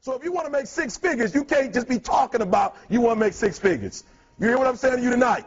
So if you want to make six figures, you can't just be talking about you want to make six figures. You hear what I'm saying to you tonight?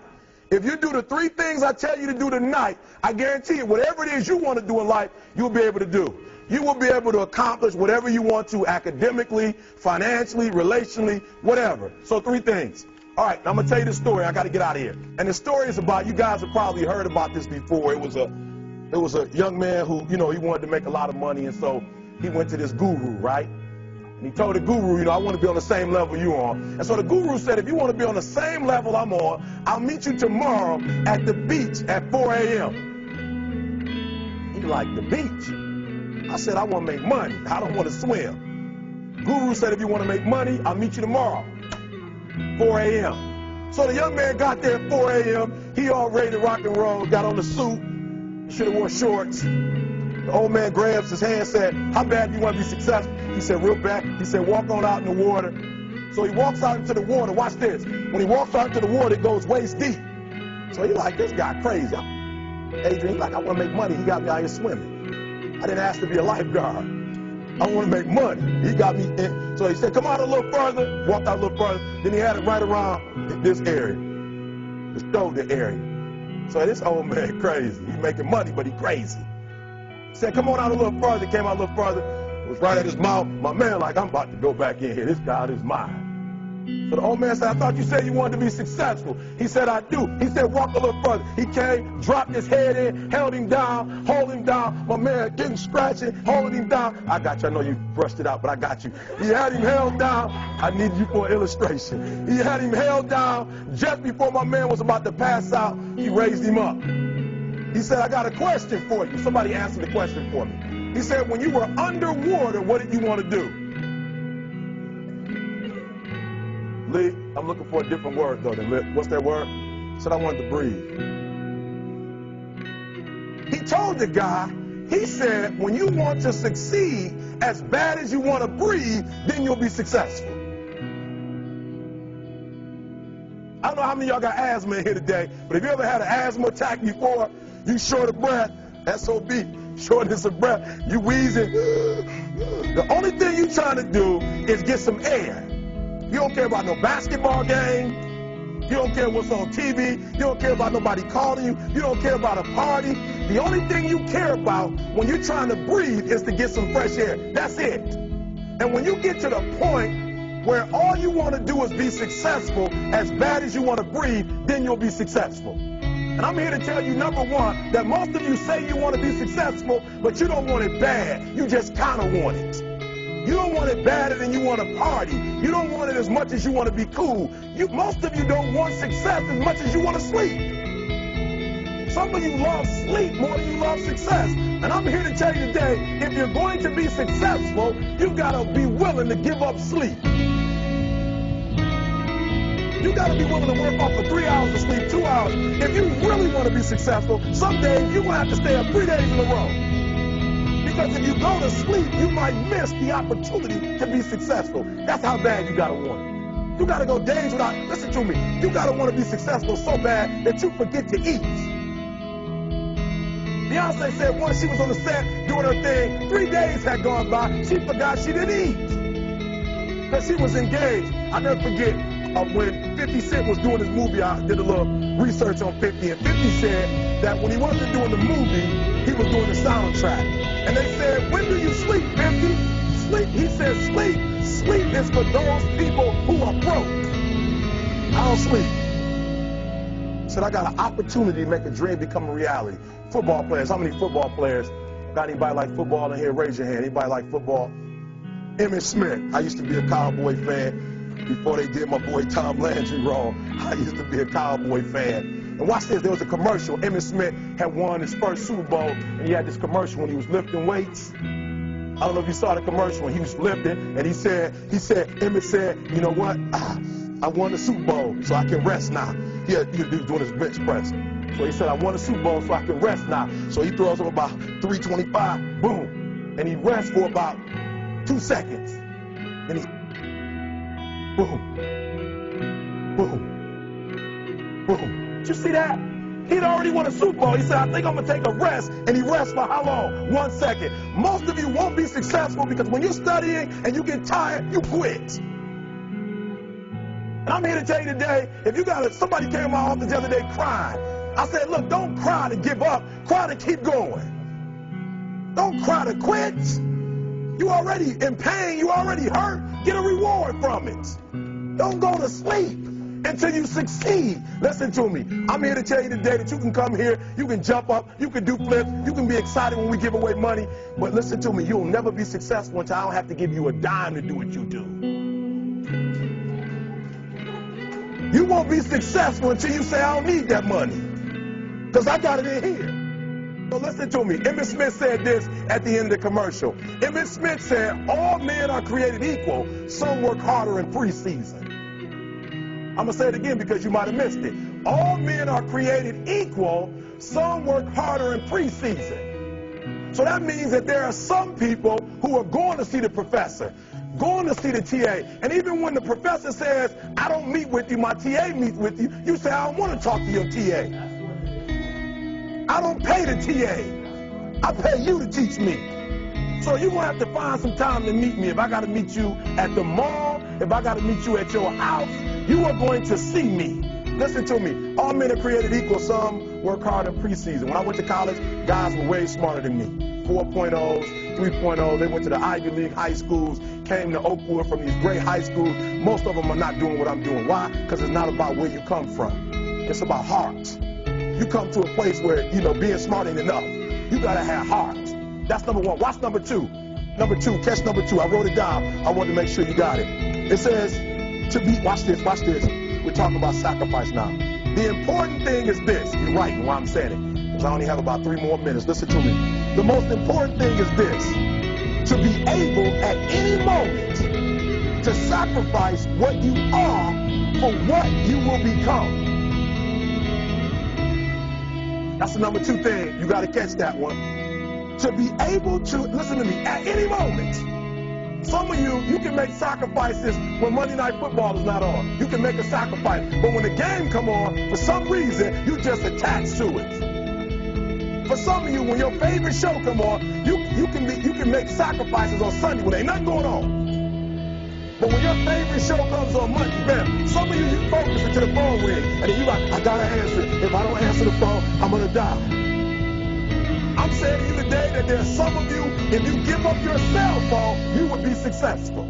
If you do the three things I tell you to do tonight, I guarantee you, whatever it is you want to do in life, you'll be able to do. You will be able to accomplish whatever you want to academically, financially, relationally, whatever. So three things. All right, now I'm going to tell you the story. I got to get out of here. And the story is about, you guys have probably heard about this before. It was a young man who, he wanted to make a lot of money, and so he went to this guru, right? And he told the guru, I want to be on the same level you're on. And so the guru said, if you want to be on the same level I'm on, I'll meet you tomorrow at the beach at 4 a.m. He's like, the beach? I said, I want to make money. I don't want to swim. Guru said, if you want to make money, I'll meet you tomorrow, 4 a.m. So the young man got there at 4 a.m. He all ready to rock and roll, got on the suit, should have worn shorts. The old man grabs his hand and said, how bad do you want to be successful? He said, real bad. He said, walk on out in the water. So he walks out into the water. Watch this. When he walks out into the water, it goes waist deep. So he's like, this guy crazy. Adrian, he's like, I want to make money. He got me out here swimming. I didn't ask to be a lifeguard. I want to make money. He got me in. So he said, come out a little further. Walked out a little further. Then he had it right around this area, the shoulder area. So this old man crazy. He's making money, but he crazy. He said, come on out a little further. Came out a little further. It was right at his mouth. My man like, I'm about to go back in here. This God is mine. So the old man said, I thought you said you wanted to be successful. He said, I do. He said, walk a little further. He came, dropped his head in, held him down, hold him down. My man getting scratching, holding him down. I got you. I know you brushed it out, but I got you. He had him held down. I need you for an illustration. He had him held down. Just before my man was about to pass out, he raised him up. He said, I got a question for you. Somebody answered the question for me. He said, when you were underwater, what did you want to do? Lee, I'm looking for a different word, though, than Lee. What's that word? He said, I wanted to breathe. He told the guy, he said, when you want to succeed as bad as you want to breathe, then you'll be successful. I don't know how many of y'all got asthma in here today, but if you ever had an asthma attack before, you short of breath, SOB, shortness of breath, you wheezing. The only thing you trying to do is get some air. You don't care about no basketball game. You don't care what's on TV. You don't care about nobody calling you. You don't care about a party. The only thing you care about when you're trying to breathe is to get some fresh air. That's it. And when you get to the point where all you want to do is be successful as bad as you want to breathe, then you'll be successful. And I'm here to tell you, number one, that most of you say you want to be successful, but you don't want it bad. You just kind of want it. You don't want it badder than you want to party. You don't want it as much as you want to be cool. Most of you don't want success as much as you want to sleep. Some of you love sleep more than you love success. And I'm here to tell you today, if you're going to be successful, you've got to be willing to give up sleep. You got to be willing to work off for 3 hours of sleep, 2 hours. If you really want to be successful, some days you're going to have to stay up 3 days in a row. Because if you go to sleep, you might miss the opportunity to be successful. That's how bad you got to want it. You got to go days without, listen to me, you got to want to be successful so bad that you forget to eat. Beyonce said once she was on the set doing her thing, 3 days had gone by, she forgot she didn't eat. Because she was engaged. I'll never forget when 50 Cent was doing his movie, I did a little research on 50, and 50 said that when he wasn't doing the movie, he was doing the soundtrack. And they said, when do you sleep, 50? Sleep. He said, sleep. Sleep is for those people who are broke. I don't sleep. He said, I got an opportunity to make a dream become a reality. Football players, how many football players? Got anybody like football in here? Raise your hand. Anybody like football? Emmitt Smith. I used to be a Cowboy fan. Before they did my boy Tom Landry wrong, I used to be a Cowboy fan. And watch this, there was a commercial. Emmitt Smith had won his first Super Bowl, and he had this commercial when he was lifting weights. I don't know if you saw the commercial when he was lifting, and he said, Emmitt said, you know what? I won the Super Bowl, so I can rest now. He was doing his bench press. So he said, I won the Super Bowl, so I can rest now. So he throws up about 325, boom. And he rests for about 2 seconds. And he boom, boom, boom. Did you see that? He'd already won a Super Bowl. He said, I think I'm going to take a rest. And he rests for how long? 1 second. Most of you won't be successful because when you're studying and you get tired, you quit. And I'm here to tell you today, if you got somebody came to my office the other day crying. I said, look, don't cry to give up. Cry to keep going. Don't cry to quit. You already in pain. You already hurt. Get a reward from it. Don't go to sleep until you succeed. Listen to me. I'm here to tell you today that you can come here, you can jump up, you can do flips, you can be excited when we give away money. But listen to me, you'll never be successful until I don't have to give you a dime to do what you do. You won't be successful until you say, I don't need that money, because I got it in here. So listen to me. Emmitt Smith said this at the end of the commercial. Emmitt Smith said, all men are created equal. Some work harder in preseason. I'm going to say it again because you might have missed it. All men are created equal. Some work harder in preseason. So that means that there are some people who are going to see the professor, going to see the TA. And even when the professor says, I don't meet with you, my TA meets with you, you say, I don't want to talk to your TA. I don't pay the TA. I pay you to teach me. So you're going to have to find some time to meet me. If I got to meet you at the mall, if I got to meet you at your house, you are going to see me. Listen to me. All men are created equal. Some work hard in preseason. When I went to college, guys were way smarter than me. 4.0s, 3.0. They went to the Ivy League high schools, came to Oakwood from these great high schools. Most of them are not doing what I'm doing. Why? Because it's not about where you come from. It's about heart. You come to a place where, being smart ain't enough. You got to have heart. That's number one. Watch number two. Number two, catch number two. I wrote it down. I wanted to make sure you got it. It says, watch this. We're talking about sacrifice now. The important thing is this. You're right while I'm saying it, because I only have about 3 more minutes. Listen to me. The most important thing is this. To be able at any moment to sacrifice what you are for what you will become. That's the number 2 thing. You got to catch that one. To be able to, listen to me, at any moment. Some of you can make sacrifices when Monday Night Football is not on. You can make a sacrifice. But when the game come on, for some reason, you just attached to it. For some of you, when your favorite show come on, you can make sacrifices on Sunday when ain't nothing going on. But when your favorite show comes on Monday, bam, some of you focus until the phone rings, and then you like, I gotta answer it. If I don't answer the phone, I'm gonna die. I'm saying to you today that there are some of you, if you give up your cell phone, you would be successful.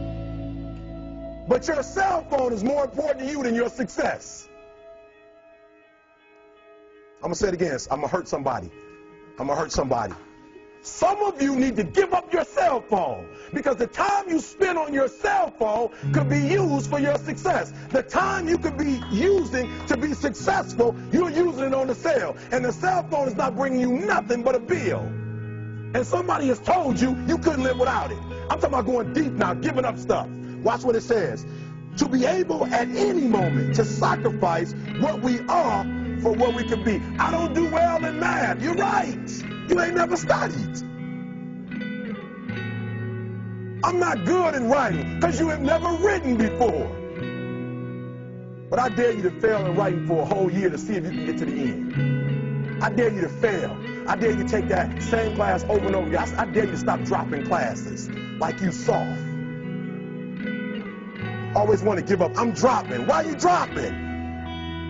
But your cell phone is more important to you than your success. I'm gonna say it again. I'm gonna hurt somebody. Some of you need to give up your cell phone because the time you spend on your cell phone could be used for your success. The time you could be using to be successful, you're using it on the cell. And the cell phone is not bringing you nothing but a bill. And somebody has told you you couldn't live without it. I'm talking about going deep now, giving up stuff. Watch what it says. To be able at any moment to sacrifice what we are for what we can be. I don't do well in math. You're right. You ain't never studied. I'm not good in writing because you have never written before. But I dare you to fail in writing for a whole year to see if you can get to the end. I dare you to fail. I dare you to take that same class over and over again. I dare you to stop dropping classes like you soft. Always want to give up. I'm dropping. Why are you dropping?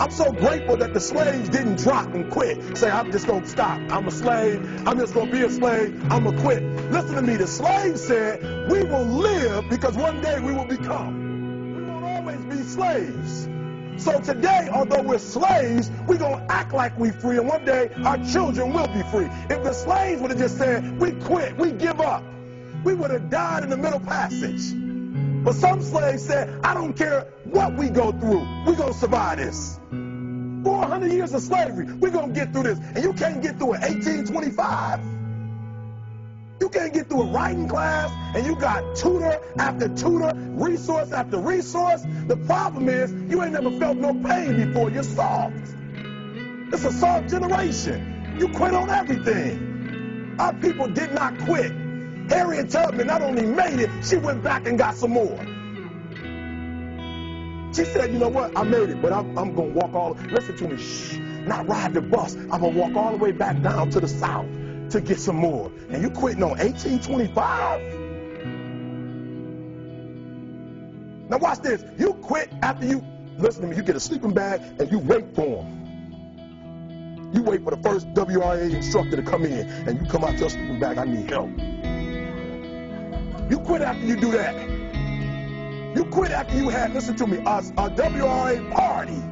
I'm so grateful that the slaves didn't drop and quit. Say, I'm just going to stop. I'm a slave. I'm just going to be a slave. I'm going to quit. Listen to me. The slaves said, we will live because one day we will become. We won't always be slaves. So today, although we're slaves, we're going to act like we're free, and one day our children will be free. If the slaves would have just said, we quit, we give up, we would have died in the Middle Passage. But some slaves said, I don't care what we go through, we're going to survive this. 400 years of slavery, we're going to get through this. And you can't get through it 1825. You can't get through a writing class, and you got tutor after tutor, resource after resource. The problem is, you ain't never felt no pain before. You're soft. It's a soft generation. You quit on everything. Our people did not quit. Harriet Tubman not only made it, she went back and got some more. She said, you know what, I made it, but I'm going to walk all, listen to me, shh. not ride the bus. I'm going to walk all the way back down to the south to get some more. And you quitting on 1825? Now watch this. You quit after you, listen to me, you get a sleeping bag and you wait for them. You wait for the first WRA instructor to come in and you come out your sleeping bag, I need help. You quit after you do that. You quit after you had, listen to me, a WRA party.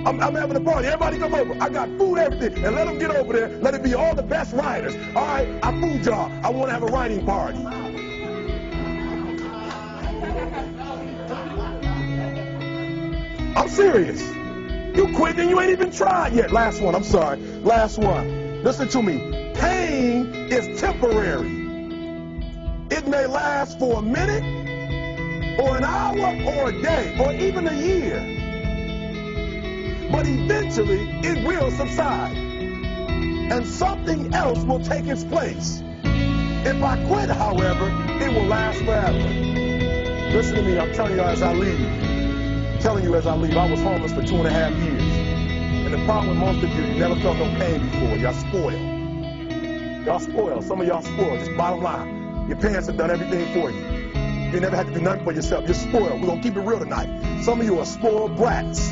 I'm having a party. Everybody come over. I got food, everything. And let them get over there. Let it be all the best writers. All right, I food y'all. I want to have a writing party. I'm serious. You quit and you ain't even tried yet. Last one. I'm sorry. Last one. Listen to me. Pain is temporary. It may last for a minute or an hour or a day or even a year. But eventually, it will subside. And something else will take its place. If I quit, however, it will last forever. Listen to me, I'm telling you as I leave. I was homeless for 2.5 years. And the problem with most of you never felt no pain before. Y'all spoiled. Y'all spoiled. Some of y'all spoiled. Just bottom line. Your parents have done everything for you. You never had to do nothing for yourself. You're spoiled. We're going to keep it real tonight. Some of you are spoiled brats.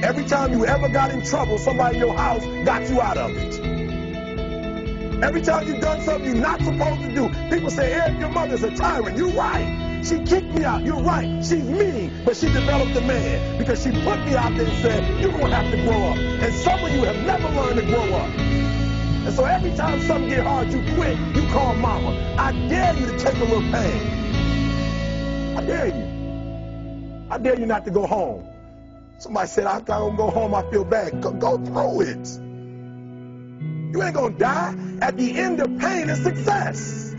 Every time you ever got in trouble, somebody in your house got you out of it. Every time you've done something you're not supposed to do, people say, Eric, your mother's a tyrant. You're right. She kicked me out. You're right. She's mean, but she developed a man because she put me out there and said, you're going to have to grow up. And some of you have never learned to grow up. And so every time something get hard, you quit, you call mama. I dare you to take a little pain. I dare you. I dare you not to go home. Somebody said, I don't go home, I feel bad. Go through it. You ain't going to die. At the end of pain is success.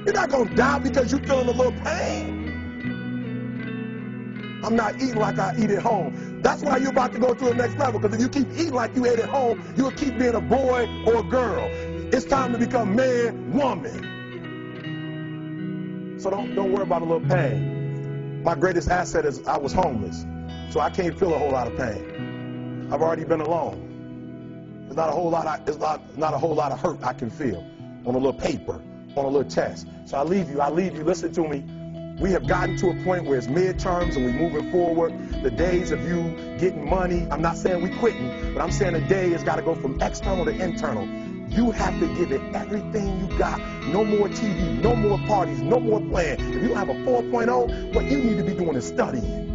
You're not going to die because you're feeling a little pain. I'm not eating like I eat at home. That's why you're about to go to the next level, because if you keep eating like you ate at home, you'll keep being a boy or a girl. It's time to become man, woman. So don't worry about a little pain. My greatest asset is I was homeless, so I can't feel a whole lot of pain. I've already been alone. There's not a whole lot of hurt I can feel on a little paper, on a little test. So I leave you. Listen to me. We have gotten to a point where it's midterms and we're moving forward. The days of you getting money, I'm not saying we quitting, but I'm saying the day has got to go from external to internal. You have to give it everything you got. No more TV, no more parties, no more playing. If you don't have a 4.0, what you need to be doing is studying.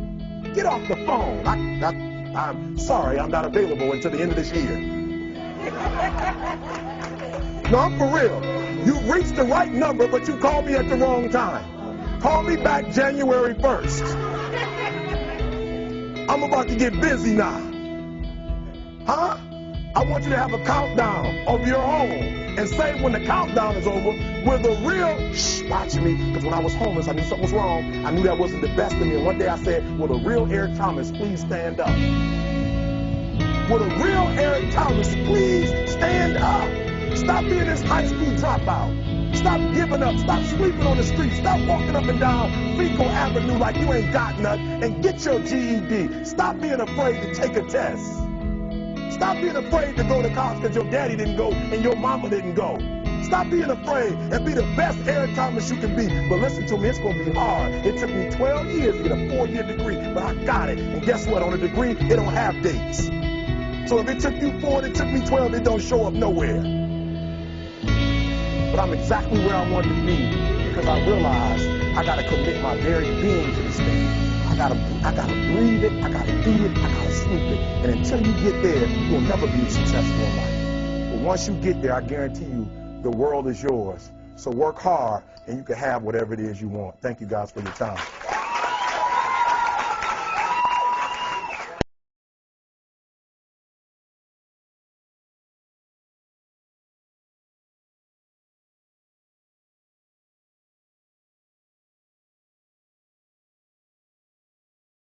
Get off the phone. I'm sorry, I'm not available until the end of this year. No, I'm for real. You reached the right number, but you called me at the wrong time. Call me back January 1st. I'm about to get busy now. Huh? I want you to have a countdown of your own and say when the countdown is over, will the real, watch me, because when I was homeless, I knew something was wrong. I knew that wasn't the best of me. And one day I said, will the real Eric Thomas please stand up? Will the real Eric Thomas please stand up? Stop being this high school dropout. Stop giving up. Stop sleeping on the street. Stop walking up and down Fecal Avenue like you ain't got nothing, and get your GED. Stop being afraid to take a test. Stop being afraid to go to college because your daddy didn't go and your mama didn't go. Stop being afraid and be the best Eric Thomas you can be. But listen to me, it's going to be hard. It took me 12 years to get a 4-year degree, but I got it. And guess what? On a degree, it don't have dates. So if it took you 4 and it took me 12, it don't show up nowhere. But I'm exactly where I wanted to be because I realized I got to commit my very being to this thing. I gotta breathe it, I gotta eat it, I gotta sleep it. And until you get there, you'll never be successful in life. But once you get there, I guarantee you, the world is yours. So work hard and you can have whatever it is you want. Thank you guys for your time.